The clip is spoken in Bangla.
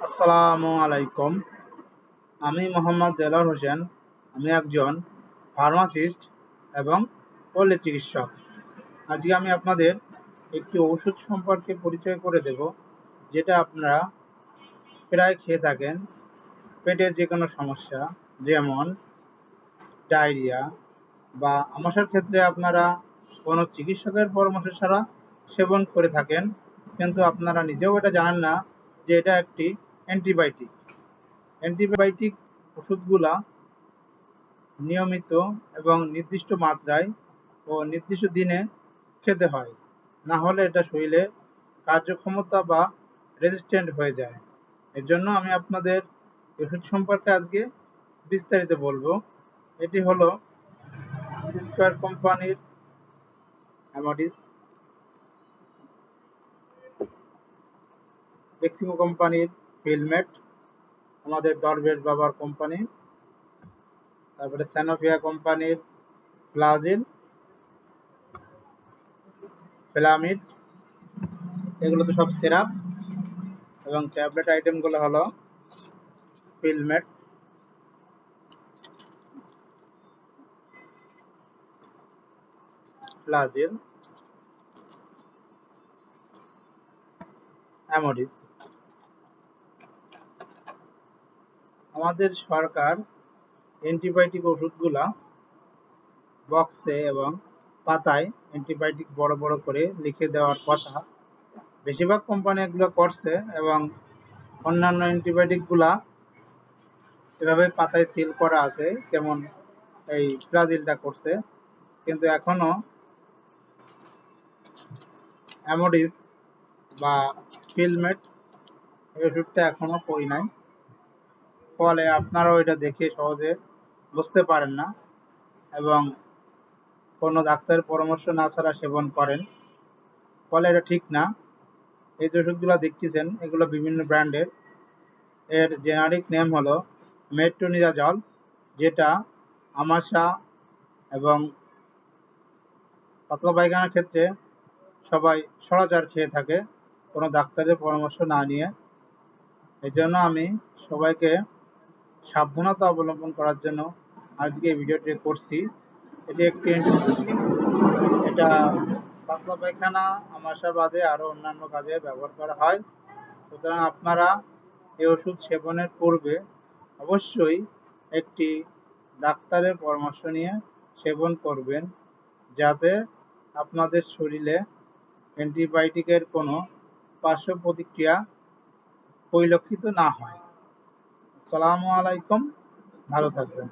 আসসালামু আলাইকুম। আমি মোহাম্মদ দেলোয়ার হোসেন। আমি একজন ফার্মাসিস্ট এবং পল্লী চিকিৎসক। আজকে আমি আপনাদের একটি ওষুধ সম্পর্কে পরিচয় করে দেব, যেটা আপনারা প্রায় খেয়ে থাকেন পেটের যে কোনো সমস্যা, যেমন ডায়রিয়া বা আমাশার ক্ষেত্রে আপনারা কোনো চিকিৎসকের পরামর্শ ছাড়া সেবন করে থাকেন, কিন্তু আপনারা নিজেও এটা জানেন না যে এটা একটি অ্যান্টিবায়োটিক। অ্যান্টিবায়োটিক ওষুধগুলা নিয়মিত এবং নির্দিষ্ট মাত্রায় ও নির্দিষ্ট দিনে খেতে হয়, না হলে এটা শরীরে কার্যক্ষমতা বা রেজিস্ট্যান্ট হয়ে যায়। এর জন্য আমি আপনাদের ওষুধ সম্পর্কে আজকে বিস্তারিত বলবো। এটি হলো স্কয়ার কোম্পানির অ্যামোডিস, বেক্সিমো কোম্পানির ফিলমেট, আমাদের দরবেশ বাবার কোম্পানি, তারপরে স্যানোফিয়া কোম্পানির ফ্লাজিল, ফ্লামিড, এগুলো তো সব সিরাপ, এবং ট্যাবলেট আইটেমগুলো হলো ফিলমেট, ফ্লাজিল, অ্যামোডিস। আমাদের সরকার অ্যান্টিবায়োটিক ওষুধগুলা বক্সে এবং পাতায় অ্যান্টিবায়োটিক বড় বড় করে লিখে দেওয়ার কথা বেশিরভাগ কোম্পানি এগুলো করছে, এবং অন্যান্য অ্যান্টিবায়োটিকগুলা এভাবে পাতায় সিল করা আছে, যেমন এই ফ্লাজিলটা করছে। কিন্তু এখনো অ্যামোডিস বা ফিলমেট এই ওষুধটা এখনো করি নাই, ফলে আপনারাও এটা দেখে সহজে বুঝতে পারেন না এবং কোনো ডাক্তারের পরামর্শ না ছাড়া সেবন করেন, ফলে এটা ঠিক না। এই যে ওষুধগুলো দেখতেছেন এগুলো বিভিন্ন ব্র্যান্ডের। এর জেনারিক নেম হলো মেট্রোনিডাজল, যেটা আমাশা এবং পাতলা পায়খানার ক্ষেত্রে সবাই সচরাচর খেয়ে থাকে কোনো ডাক্তারের পরামর্শ না নিয়ে। এই জন্য আমি সবাইকে সাবধানতা অবলম্বন করার জন্য আজকে এই ভিডিওটি করছি। এটি একটি অ্যান্টিবায়োটিক, এটা পাতলা পায়খানা, আমাশা বাদে আরও অন্যান্য কাজে ব্যবহার করা হয়। সুতরাং আপনারা এই ওষুধ সেবনের পূর্বে অবশ্যই একটি ডাক্তারের পরামর্শ নিয়ে সেবন করবেন, যাতে আপনাদের শরীরে অ্যান্টিবায়োটিকের কোনো পার্শ্ব প্রতিক্রিয়া পরিলক্ষিত না হয়। আসসালামু আলাইকুম, ভালো থাকবেন।